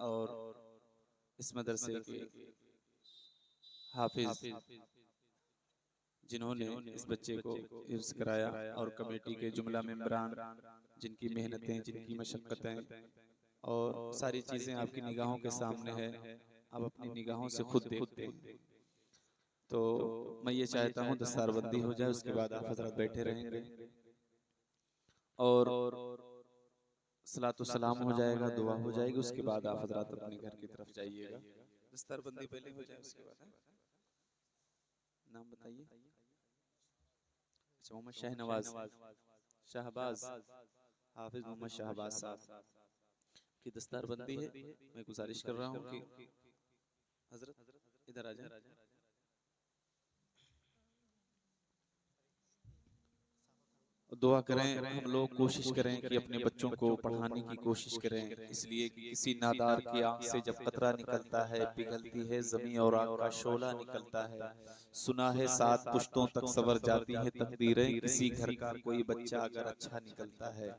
और इस मदरसे के हाफिज जिन्होंने इस बच्चे को हिफ्ज़ कराया, और कमेटी के जुमला मेंबरान जिनकी मेहनतें, जिनकी मशक्क़तें और सारी चीज़ें आपकी निगाहों के सामने है, आप अपनी निगाहों से खुद देखते हैं। तो मैं ये चाहता हूँ दस्तारबंदी हो जाए, उसके बाद आप हज़रात बैठे रहेंगे और सलातो सलाम हो जाएगा, दुआ हो जाएगी, उसके बाद आप हज़रात अपने घर की तरफ जाइएगा। दस्तारबंदी पहले हो जाए, उसके बाद नाम बताइए। अच्छा, मोहम्मद शहबाज हाफिज मोहम्मद शहबाज साहब की दस्तारबंदी है। मैं गुजारिश कर रहा हूँ कि हजरत इधर आ जाए। दुआ करें, हम लोग कोशिश करें कि अपने बच्चों को पढ़ाने की कोशिश करें, इसलिए कि किसी नादार की आंख से जब कतरा निकलता है, पिघलती है ज़मीं और आग का शोला निकलता है। सुना है 7 पुश्तों तक सवर जाती है तकदीरें, किसी घर का कोई बच्चा अगर अच्छा निकलता है।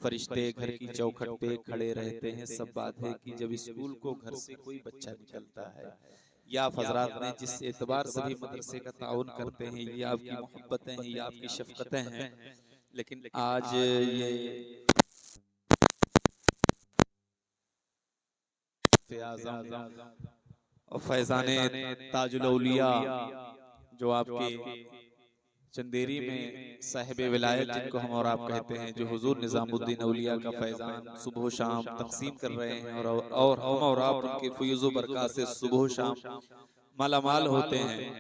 फरिश्ते घर की चौखट पे खड़े रहते हैं, सब बात है कि जब स्कूल को घर से कोई बच्चा निकलता है। या हज़रात ने जिस एतबार से भी मदरसे का ताउन करते हैं, ये आपकी मोहब्बतें हैं, ये आपकी शफ़क़तें हैं, लेकिन आज ये और फैज़ाने ताजुल औलिया जो आपके चंदेरी में साहिब विलायत जिनको हम और आप कहते हैं, जो हुजूर निज़ामुद्दीन औलिया का फैज़ान सुबह शाम तक़सीम कर रहे हैं, और हम और आप उनके फ़ुयूज़ व बरक़ात से सुबह शाम मालामाल होते हैं।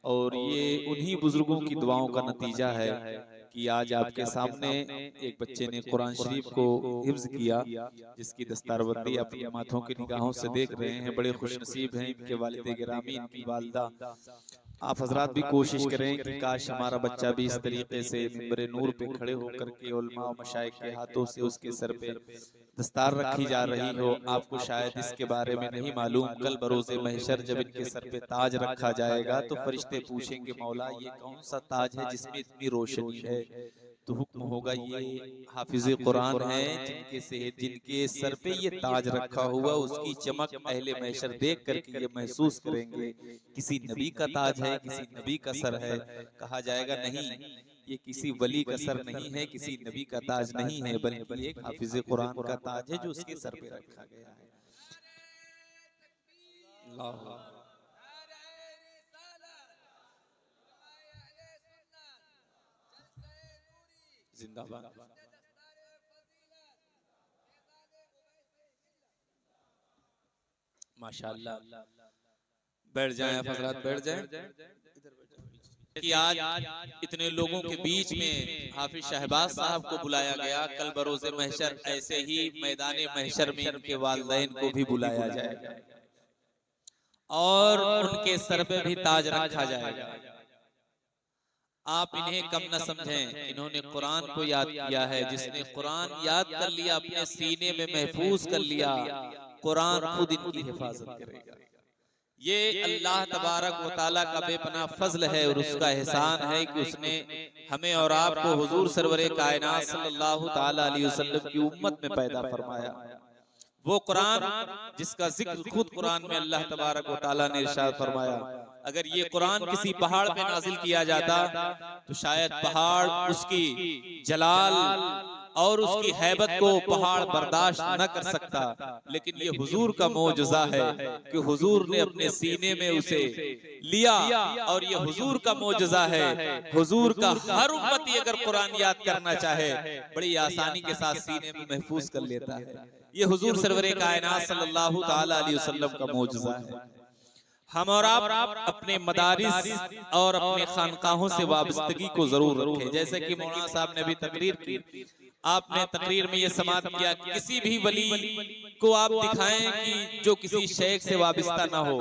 और ये उन्हीं बुजुर्गों की दुआओं का नतीजा है कि आज आपके सामने एक बच्चे ने कुरान शरीफ को हिफ्ज़ किया, जिसकी दस्तारबंदी अपनी माथों की निगाहों से देख रहे हैं। बड़े खुशनसीब हैं इनके वालिद गिरामी, इनकी वालिदा। आप हजरात भी कोशिश करें कि काश हमारा बच्चा भी इस तरीके से मिंबर नूर पे खड़े होकर के उलमा और मशाइख के हाथों से उसके सर पे दस्तार रखी जा रही हो। आपको शायद इसके बारे में नहीं मालूम, कल बरोज़े महशर जब इनके सर पे ताज रखा जाएगा तो फरिश्ते पूछेंगे, मौला ये कौन सा ताज है जिसमें इतनी रोशनी है? तो हुक्म होगा, ये हाफिज़ कुरान है जिनके सर पे ये ताज रखा हुआ, उसकी चमक अहले महशर देख करके ये महसूस करेंगे किसी नबी का ताज है, किसी नबी का सर है। कहा जाएगा नहीं, ये किसी वली का सर नहीं है, किसी नबी का ताज नहीं है, बल्कि एक हाफिज़ कुरान का ताज है जो उसके सर पे रखा गया है। अल्लाह जिंदाबाद। माशाअल्लाह, बैठ जाएं आप हज़रात, बैठ जाएं। कि आज इतने लोगों के बीच में हाफिज शहबाज साहब को बुलाया गया, कल बरोज़े महशर ऐसे ही मैदाने महशर में इनके वालिदैन को भी बुलाया जाएगा और उनके सर पे भी ताज रखा जाएगा। आप इन्हें कम न समझें, इन्होंने कुरान को याद किया है। जिसने कुरान याद कर लिया, अपने सीने में महफूज कर लिया, कुरान खुद इनकी हिफाजत करेगा। ये अल्लाह तबारक व तआला का बेपनाह फजल है और उसका एहसान है कि उसने हमें और आपको हुजूर सरवरे कायनात सल्लल्लाहु तआला अलैहि वसल्लम की उम्मत में पैदा फरमाया। वो कुरान जिसका जिक्र खुद कुरान में अल्लाह तबारक व तआला ने इरशाद फरमाया, अगर ये कुरान किसी पहाड़ पे नाजिल किया जाता तो शायद पहाड़ उसकी जलाल और उसकी हैबत को पहाड़ बर्दाश्त न कर सकता, लेकिन ये हुजूर का मौजज़ा है कि हुजूर ने अपने सीने में उसे लिया। और ये हुजूर का मौजज़ा है, हुजूर का हर उम्मती अगर कुरान याद करना चाहे बड़ी आसानी के साथ सीने में महफूज कर लेता है। ये हुजूर सरवरे कायनात सल्लल्लाहु तआला अलैहि वसल्लम का मौजज़ा है। हम और आप अपने मदारिस और अपने खानकाहों से वाबस्तगी को जरूर रखें। जैसे कि मौलाना साहब ने अभी तकरीर की, आपने तकरीर में ये समात किया कि किसी भी वली को आप दिखाएं कि जो किसी शेख से वाबस्ता ना हो।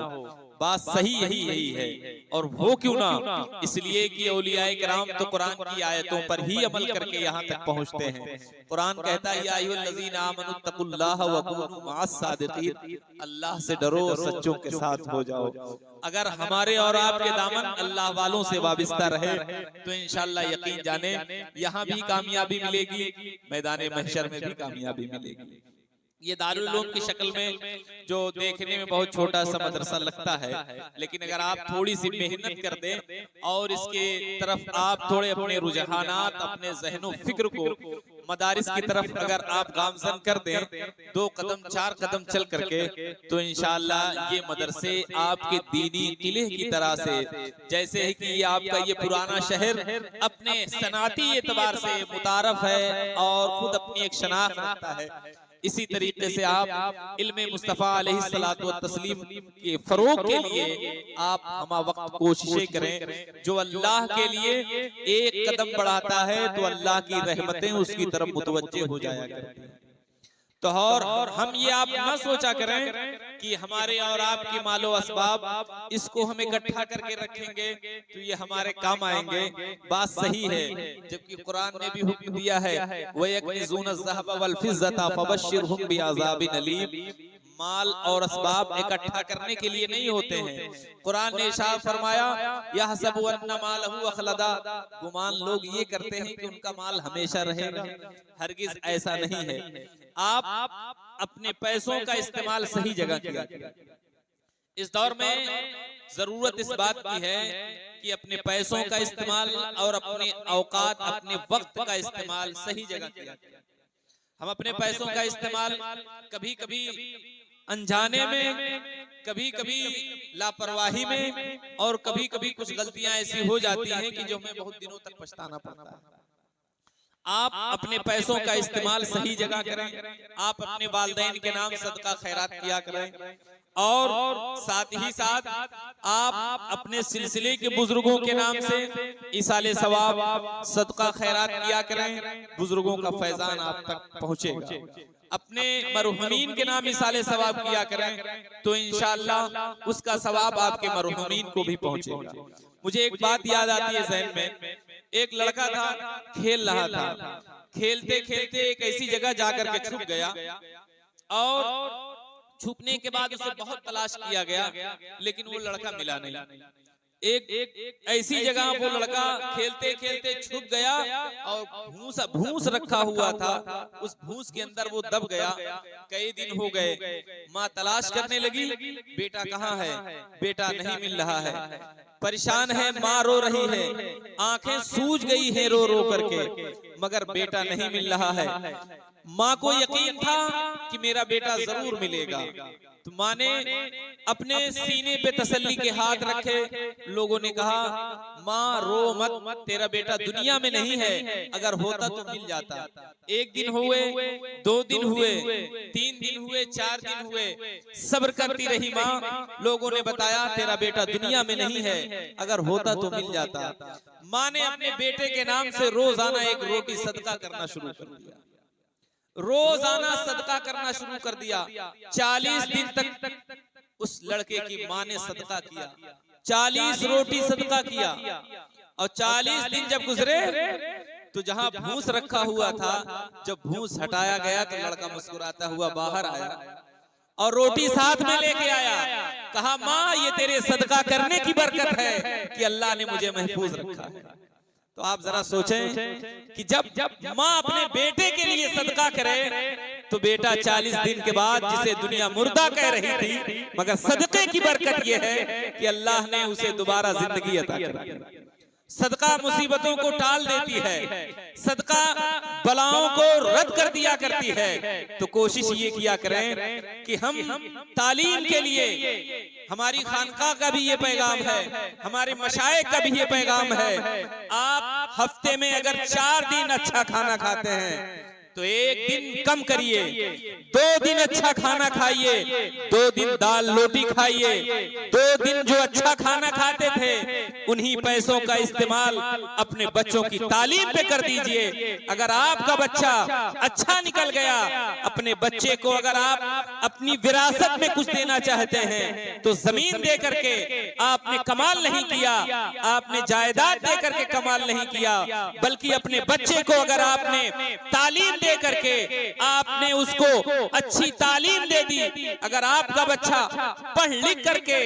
बात सही यही है, और वो क्यों ना, इसलिए कि औलियाए किराम तो कुरान की आयतों पर ही अमल करके यहाँ तक पहुँचते हैं। कुरान कहता है, या अय्युहल्लज़ीना आमनुत्तकुल्लाह व कूनू मअस-सादिक़ीन, अल्लाह से डरो और सच्चों के साथ हो जाओ। अगर हमारे और आपके दामन अल्लाह वालों से वाबस्ता रहे तो इंशाअल्लाह यकीन जाने यहाँ भी कामयाबी मिलेगी, मैदान महशर में भी कामयाबी मिलेगी। ये दारुल उलूम की शक्ल में जो देखने में बहुत छोटा सा मदरसा लगता है, लेकिन अगर आप थोड़ी सी मेहनत कर दें और इसके तरफ आप थोड़े अपने रुझानात, अपने ज़हनो फिक्र को मदारिस की तरफ अगर आप गामजन कर दें 2 कदम 4 कदम चल करके, तो इंशाअल्लाह ये मदरसे आपके दीनी किले की तरह से, जैसे है कि ये आपका ये पुराना शहर अपने सनाती एतबार से मुतारफ है और खुद अपनी एक शनाख्त रखता है, इसी तरीके से आप इल्मे मुस्तफ़ा अलैहिस्सलातु वत्तस्लीम के फरोग के लिए आप हमा वक्त कोशिशें करें। जो अल्लाह के लिए एक कदम बढ़ाता है तो अल्लाह की रहमतें उसकी तरफ मुतवज्जे हो जाया करती हैं। तो और हम ये आप न सोचा करें कि हमारे और आपके मालो असबाब इसको हम इकट्ठा करके रखेंगे तो ये हमारे काम आएंगे। बात सही है, जबकि कुरान ने भी हुक्म दिया है वयक्निज़ून अज़्ज़हब वल फिज़्ज़ता फबश्शिरहुम बिअज़ाबिन अलीम। माल और असबाब इकट्ठा करने के लिए नहीं होते हैं। कुरान ने इरशाद फरमाया यहसबु अन्ना मालहु अखलदा, गुमान लोग ये करते हैं कि उनका माल हमेशा रहेगा, हरगिज ऐसा नहीं है। आप अपने पैसों का इस्तेमाल सही जगह किया। इस दौर में जरूरत इस बात की है कि अपने पैसों का इस्तेमाल और अपने औकात, अपने वक्त का इस्तेमाल सही जगह किया। हम अपने पैसों का इस्तेमाल कभी कभी अनजाने में, कभी कभी लापरवाही में, और कभी कभी कुछ गलतियां ऐसी हो जाती हैं कि जो हमें बहुत दिनों तक पछताना पड़ता है। आप अपने पैसों का इस्तेमाल सही जगह करें। आप अपने वालिदैन के नाम सदका खैरात किया करें, और साथ ही साथ आप अपने सिलसिले के बुजुर्गों के नाम से इसाले सवाब, सदका खैरात किया करें। बुजुर्गों का फैजान आप तक पहुंचेगा। अपने मरहुमीन के नाम इसाले सवाब किया करें तो इंशाअल्लाह उसका सवाब आपके मरहुमीन को भी पहुंचेगा। मुझे एक बात याद आती है ज़हन में, एक लड़का था, खेल रहा था, खेलते खेलते एक ऐसी जगह जाकर के छुप गया, और छुपने के बाद उसे बहुत तलाश किया गया, लेकिन वो लड़का मिला नहीं। एक ऐसी जगह वो लड़का खेलते खेलते छुप गया, और भूस रखा हुआ था, उस भूस के अंदर वो दब गया। कई दिन हो गए, माँ तलाश करने लगी, बेटा कहाँ है, बेटा नहीं मिल रहा है। परेशान है, माँ रो रही है, आंखें सूज गई है रो रो करके, मगर बेटा नहीं मिल रहा है। माँ को यकीन था कि मेरा बेटा जरूर मिलेगा, तो माँ ने अपने सीने पे तसल्ली के हाथ रखे। लोगों ने कहा माँ रो मत, तेरा बेटा दुनिया में नहीं है, अगर होता तो मिल जाता। 1 दिन हुए, 2 दिन हुए, 3 दिन हुए, 4 दिन हुए, सब्र करती रही माँ। लोगों ने बताया तेरा बेटा दुनिया में नहीं है, अगर होता तो मिल जाता। माँ ने अपने बेटे के नाम से रोजाना 1 रोटी सदका करना शुरू कर दिया। रोजाना सदका करना शुरू कर दिया। 40 दिन तक उस लड़के की माँ ने सदका किया, 40 रोटी सदका किया। और 40 दिन जब गुजरे तो जहां भूस रखा हुआ था, जब भूस हटाया गया तो लड़का मुस्कुराता हुआ बाहर आया और रोटी साथ में लेके आया। कहा माँ ये तेरे सदका करने की बरकत है कि अल्लाह ने मुझे महफूज रखा है। तो आप जरा सोचें कि जब माँ अपने बेटे के लिए सदका करे तो बेटा 40 दिन के बाद, जिसे दुनिया मुर्दा कह रही थी, मगर सदके की बरकत यह है कि अल्लाह ने उसे दोबारा जिंदगी अता कर। सदका मुसीबतों को टाल देती है, सदका बलाओं को रद्द कर दिया करती है। तो कोशिश ये किया करें कि हम तालीम के लिए, हमारी खानका का भी ये पैगाम है, हमारे मशाइख का भी ये पैगाम है। आप हफ्ते में अगर 4 दिन अच्छा खाना खाते हैं तो 1 दिन कम करिए, 2 दिन अच्छा खाना खाइए, 2 दिन दाल रोटी खाइए। 2 दिन जो अच्छा खाना खाते थे उन्हीं पैसों का इस्तेमाल अपने बच्चों की तालीम पे कर दीजिए। अगर आपका बच्चा अच्छा निकल गया, अपने बच्चे को अगर आप अपनी विरासत में कुछ देना चाहते हैं तो जमीन दे करके आपने कमाल नहीं किया, आपने जायदाद दे करके कमाल नहीं किया, बल्कि अपने बच्चे को अगर आपने तालीम दे करके आपने उसको अच्छी तालीम दे दी, अगर आपका बच्चा पढ़ लिख करके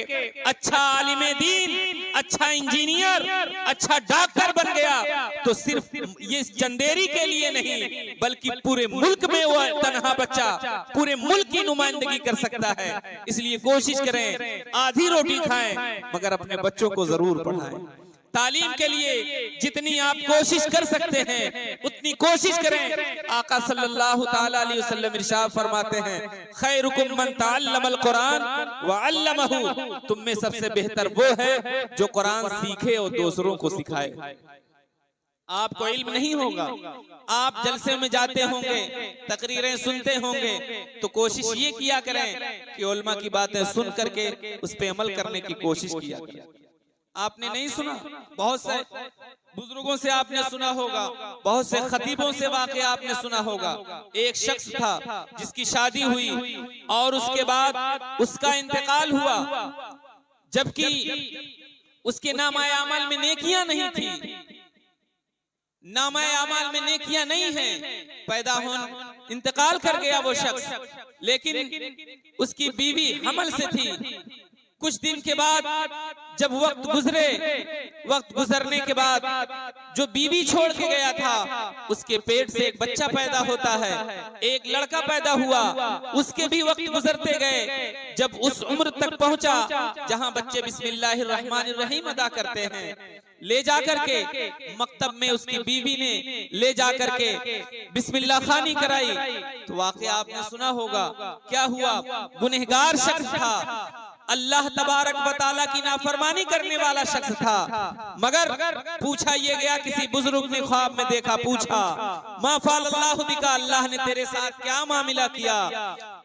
अच्छा आलिमे दीन, अच्छा इंजीनियर, अच्छा डॉक्टर बन गया तो सिर्फ ये चंदेरी के लिए नहीं बल्कि पूरे मुल्क में वो तनहा बच्चा पूरे मुल्क की नुमाइंदगी कर सकता है। इसलिए कोशिश करें, आधी रोटी खाएं मगर अपने बच्चों को जरूर पढ़ाएं। तालीम के लिए जितनी आप कोशिश कर सकते हैं उतनी कोशिश करें। आका सल्लल्लाहु ताला अलैहि वसल्लम इरशाद फरमाते हैं, खैरुकुम मन तअल्लमल कुरान व अल्लमहु, तुम में सबसे बेहतर वो है जो कुरान सीखे और दूसरों को सिखाए। आपको इल्म नहीं होगा, आप जलसे में जाते होंगे, तकरीरें सुनते होंगे, तो कोशिश ये किया करें कि उलमा की बातें सुन करके उस पे अमल करने की कोशिश किया करें। आपने नहीं सुना, बहुत से बुजुर्गों से आपने सुना होगा, बहुत से खतीबों से वाक़या आपने सुना होगा। एक शख्स था जिसकी शादी हुई और उसके बाद उसका इंतकाल हुआ, जबकि उसके नामाए अमल में नेकियां नहीं थी, नामाए अमल में नेकियां नहीं है, पैदा होने इंतकाल कर गया वो शख्स, लेकिन उसकी बीवी हमल से थी। कुछ दिन के बाद जब वक्त गुजरने के बाद जो बीवी छोड़ के गया था उसके पेट से एक बच्चा पैदा होता है, एक लड़का पैदा हुआ। उसके भी वक्त गुजरते गए, जब उस उम्र तक पहुंचा जहां बच्चे बिस्मिल्लाहिर रहमानिर रहीम अदा करते हैं, ले जाकर के मकतब में उसकी बीवी ने ले जाकर के बिस्मिल्लाह खानी कराई तो वाकया आपने सुना होगा क्या हुआ। गुनहगार शख्स था, अल्लाह तबारक व तआला की नाफरमानी करने वाला शख्स था, मगर पूछा ये गया, किसी बुजुर्ग ने ख्वाब में देखा, पूछा मा फ़अलल्लाहु बिका, अल्लाह ने तेरे साथ क्या मामला किया।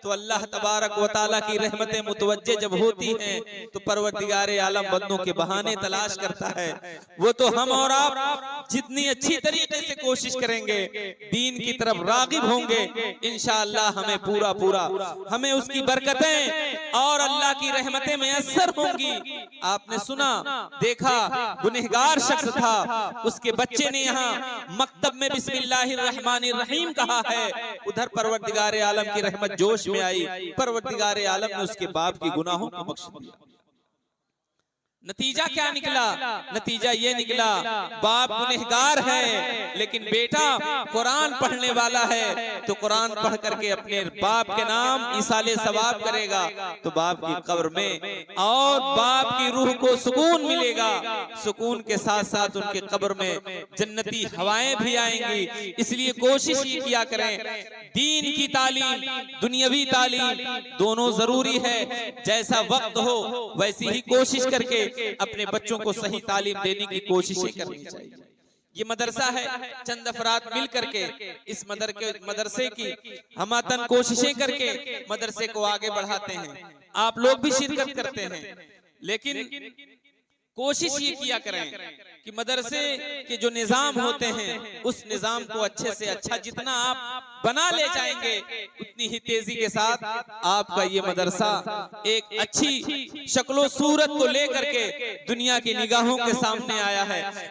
तो अल्लाह तबारक व तआला की रहमतें मुतवज्जे जब होती हैं तो परवरदिगारे आलम बंदों के बहाने तलाश करता है। वो तो हम और आप जितनी अच्छी तरीके से कोशिश करेंगे, दीन की तरफ रागिब होंगे, इंशाअल्लाह हमें पूरा हमें उसकी बरकतें और अल्लाह की रहमतें मयस्सर होंगी। आपने सुना देखा, गुनहगार शख्स था, उसके बच्चे ने यहाँ मकतब में बिस्मिल्लाहिर रहमानिर रहीम कहा है, उधर परवरदिगारे आलम की रहमत जोश में आई, परवरदिगारे आलम ने उसके बाप की गुनाहों को बख्श दिया। नतीजा क्या निकला? नतीजा ये निकला, बाप गुनहगार है लेकिन बेटा कुरान पढ़ने वाला है, तो कुरान पढ़ करके अपने बाप के नाम इसाले सवाब करेगा तो बाप की कब्र में और बाप की रूह को सुकून मिलेगा। सुकून के साथ साथ उनके कब्र में जन्नती हवाएं भी आएंगी। इसलिए कोशिश ये किया करें, दीन की तालीम, दुनियावी तालीम दोनों जरूरी है। जैसा वक्त हो वैसी ही कोशिश करके अपने बच्चों को सही तालीम देने की कोशिशें करनी चाहिए। ये मदरसा है, चंद अफराद मिल करके इस मदरसे की हमतन कोशिशें करके मदरसे को आगे बढ़ाते हैं। आप लोग भी शिरकत करते हैं, लेकिन कोशिश ये किया करें कि मदरसे के जो निजाम होते हैं उस निजाम को अच्छे से अच्छा जितना आप बना ले जाएंगे उतनी ही तेजी के साथ आपका ये मदरसा एक अच्छी शक्लो सूरत को लेकर के दुनिया की निगाहों के सामने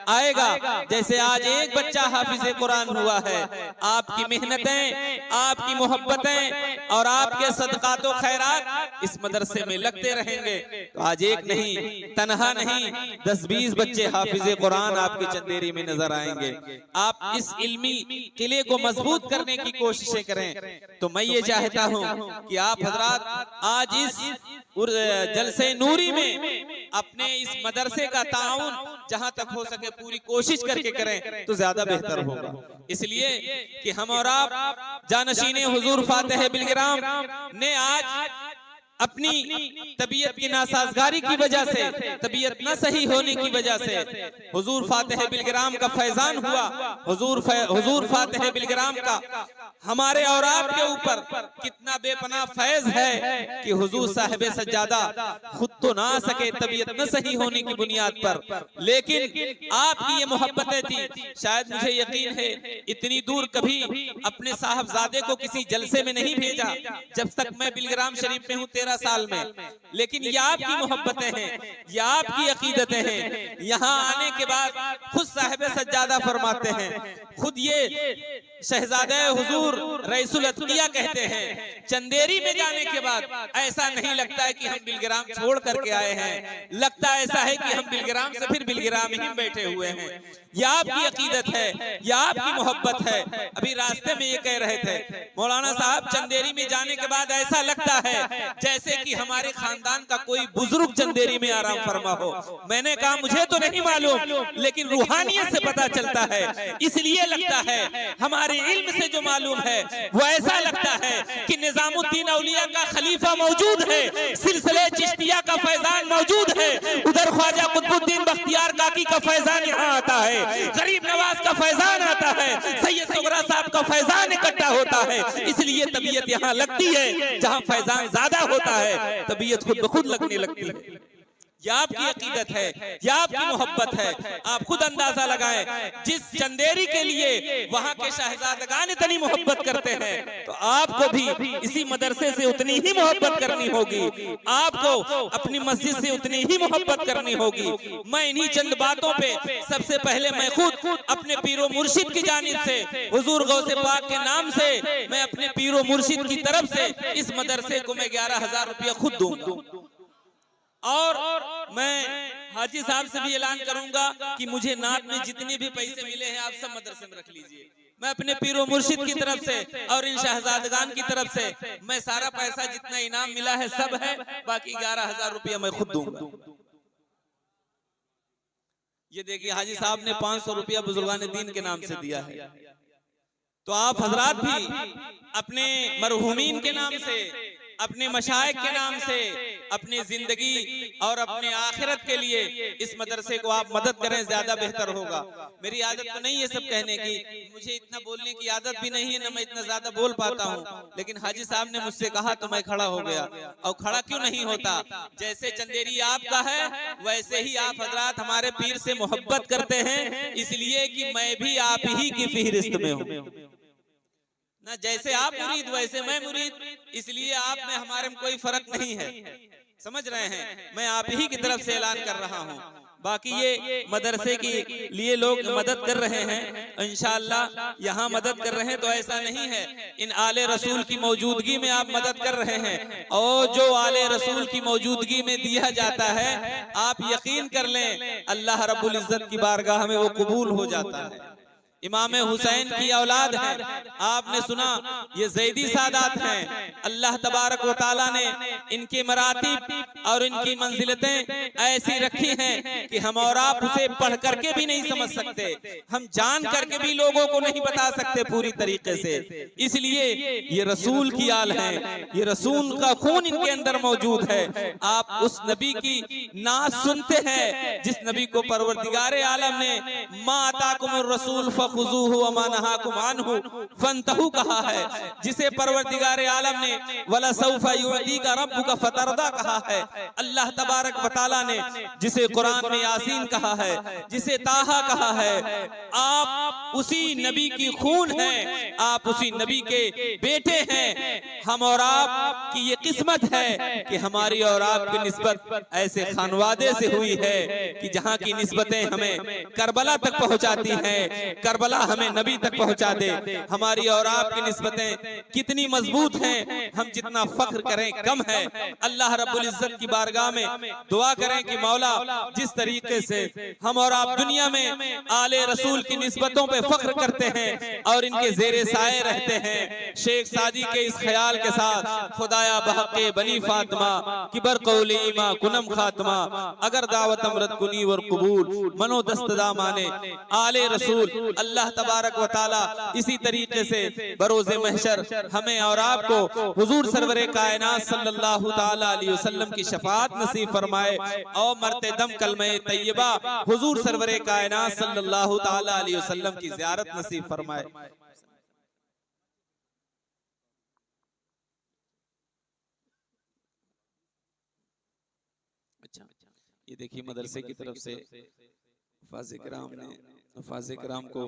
आएगा। जैसे आज एक बच्चा हाफिज कुरान हुआ है, आपकी मेहनतें, आपकी मोहब्बतें और आपके सदकातो खैरात इस मदरसे में लगते रहेंगे तो आज एक नहीं, तनहा नहीं, 10-20 बच्चे हाफिज कुरान आपकी चंदेरी में नजर आएंगे। आप इस इल्मी किले को मजबूत करने की कोशिशें करें। तो मैं ये चाहता हूं कि आप हजरात आज इस जलसे नूरी में अपने इस मदरसे का ताउन जहां तक हो सके पूरी कोशिश करके करें तो ज्यादा बेहतर होगा। इसलिए कि हम और आप जानशीने हुजूर फातिह बिलगिराम ने आज अपनी तबीयत की नासाजगारी की वजह से, तबीयत न सही होने की वजह से हुजूर फातिह बिलग्राम का फैजान हुआ। हुजूर फातिह बिलग्राम का हमारे और आपके ऊपर कितना बेपनाह फैज है कि हुजूर साहिब सज्जादा खुद तो ना आ सके तबीयत न सही होने की बुनियाद पर, लेकिन आपकी ये मोहब्बतें थी। शायद मुझे यकीन है इतनी दूर कभी अपने साहबजादे को किसी जलसे में नहीं भेजा जब तक मैं बिलग्राम शरीफ में हूँ 13 साल में, लेकिन ये आपकी मोहब्बतें हैं, ये आपकी अकीदतें हैं। यहाँ आने के बाद खुद साहिब सज्जादा फरमाते हैं, खुद ये शहजादे हुजूर रईसुल अतकिया कहते हैं, चंदेरी में जाने के बाद ऐसा नहीं लगता है कि हम बिलग्राम छोड़ करके आए हैं, लगता ऐसा है कि हम बिलग्राम से फिर बिलग्राम ही बैठे हुए हैं। यह आपकी अकीदत है, यह आपकी मोहब्बत है। अभी रास्ते में ये कह रहे थे मौलाना साहब, चंदेरी में जाने के बाद ऐसा लगता है जैसे कि हमारे खानदान का कोई बुजुर्ग चंदेरी में आराम फरमा हो। मैंने कहा मुझे तो नहीं मालूम, लेकिन रूहानियत से पता चलता है, इसलिए लगता है। हमारे इल्म से जो मालूम है वो ऐसा लगता है कि निजामुद्दीन औलिया का खलीफा मौजूद है, सिलसिले चिश्तिया का फैजान मौजूद है, उधर ख्वाजा कुतुबुद्दीन बख्तियार काकी का फैजान यहाँ आता है, गरीब नवाज का फैजान आता है, सैयद सुगरा साहब का फैजान इकट्ठा होता है। इसलिए तबीयत यहाँ लगती है, जहाँ फैजान ज्यादा होता है तबीयत खुद ब खुद लगने लगती है। यह आपकी अकीदत है, यह आपकी मोहब्बत है। आप खुद अंदाजा लगाएं, जिस चंदेरी के लिए वहाँ के शहजादगान इतनी मोहब्बत करते हैं, तो आपको भी इसी मदरसे से उतनी ही मोहब्बत करनी होगी, आपको अपनी मस्जिद से उतनी ही मोहब्बत करनी होगी। मैं इन्हीं चंद बातों पे सबसे पहले मैं खुद अपने पीरो मुर्शिद की जानिब से, हुजूर गौसे पाक के नाम से, मैं अपने पीरो मुर्शिद की तरफ से इस मदरसे को मैं 11,000 रुपया खुद दूंगा। और मैं हाजी साहब से भी ऐलान करूंगा कि मुझे नात में जितने भी पैसे मिले हैं आप सब मदरसे में रख लीजिए। मैं अपने पीरो मुर्शिद की तरफ से और इन शहजादगान की तरफ से मैं सारा पैसा जितना इनाम मिला है सब है, बाकी 11,000 रुपया मैं खुद दूंगा। ये देखिए हाजी साहब ने 500 रुपया बुजुर्गान दीन के नाम से दिया है। तो आप हजरात भी अपने मरहूमीन के नाम से, अपने मशाइख के नाम से, अपनी जिंदगी और अपने आखिरत के लिए इस मदरसे को आप मदद करें, ज्यादा बेहतर होगा। मेरी आदत तो नहीं है सब कहने की, मुझे इतना बोलने की आदत भी नहीं है, ना मैं इतना ज्यादा बोल पाता हूँ, लेकिन हाजी साहब ने मुझसे कहा तो मैं खड़ा हो गया। और खड़ा क्यों नहीं होता, जैसे चंदेरी आपका है वैसे ही आप हजरात हमारे पीर से मोहब्बत करते हैं, इसलिए कि मैं भी आप ही की फहरिस्त में हूँ ना, जैसे आप मुरीद वैसे मैं मुरीद, इसलिए आप में हमारे में कोई फर्क नहीं है, समझ रहे हैं। मैं आप ही की तरफ से ऐलान कर रहा हूँ। बाकी ये मदरसे के लिए लोग मदद कर रहे हैं, इंशाअल्लाह यहाँ मदद कर रहे हैं, तो ऐसा नहीं है। इन आले रसूल की मौजूदगी में आप मदद कर रहे हैं, और जो आले रसूल की मौजूदगी में दिया जाता है आप यकीन कर लें अल्लाह रब्बुल इज्जत की बारगाह में वो कबूल हो जाता है। इमाम हुसैन की औलाद है, आपने सुना ये ज़ैदी सादात हैं। अल्लाह तबारक व तआला ने इनके मरातिब और इनकी मंजिलतें ऐसी रखी हैं कि हम और आप उसे पढ़ करके भी नहीं समझ सकते, हम जान करके भी लोगों को नहीं बता सकते पूरी तरीके से। इसलिए ये रसूल की आल है, ये रसूल का खून इनके अंदर मौजूद है। आप उस नबी की नात सुनते हैं जिस नबी को परवरदिगार आलम ने मा अताकुमुर रसूल फखुज़ूहु व मा नहाकुम अन्हु फंतहू कहा है, जिसे परवरदिगार आलम ने वला सौफा युअतीका रब्बुका फतरदा कहा है। अल्लाह तबारक व तआला ने जिसे कुरान में यासीन कहा है, जिसे ताहा कहा है, आप उसी नबी की खून हैं, आप उसी नबी के बेटे हैं। हम और आप की ये किस्मत है कि हमारी और आपकी निस्बत ऐसे खानवादे से हुई है कि जहाँ की निस्बतें हमें करबला तक पहुँचाती हैं, करबला हमें नबी तक पहुँचा दे। हमारी और आपकी निस्बतें कितनी मजबूत हैं, हम जितना फख्र करें कम है। अल्लाह रब्बुल इज्जत की बारगाह में दुआ करें कि मौला जिस तरीके से हम और आप दुनिया में आले रसूल की निस्बतों पे फख्र करते हैं और इनके जेरे साए रहते हैं, शेख सादी के इस ख्याल ख्याल के साथ खुदाया बहके बनी फातिमा किबर कौले इमा कुनम खातिमा अगर दावत अमरत कुनी वर कबूल मनो दस्तदा माने आले रसूल। अल्लाह तबारक व ताला इसी तरीके से बरोज़े महशर हमें और आपको हुजूर सरवरे कायनात सल्लल्लाहु ताला अलैहि वसल्लम की शफाअत नसीब फरमाए और मरते दम कलमे तैयबा हुजूर सरवरे कायनात सल्लल्लाहु ताला अलैहि वसल्लम की ज़ियारत नसीब फरमाए। अच्छा, ये देखिए मदरसे की तरफ से हुफ़ाज़-ए-किराम ने हुफ़ाज़-ए-किराम को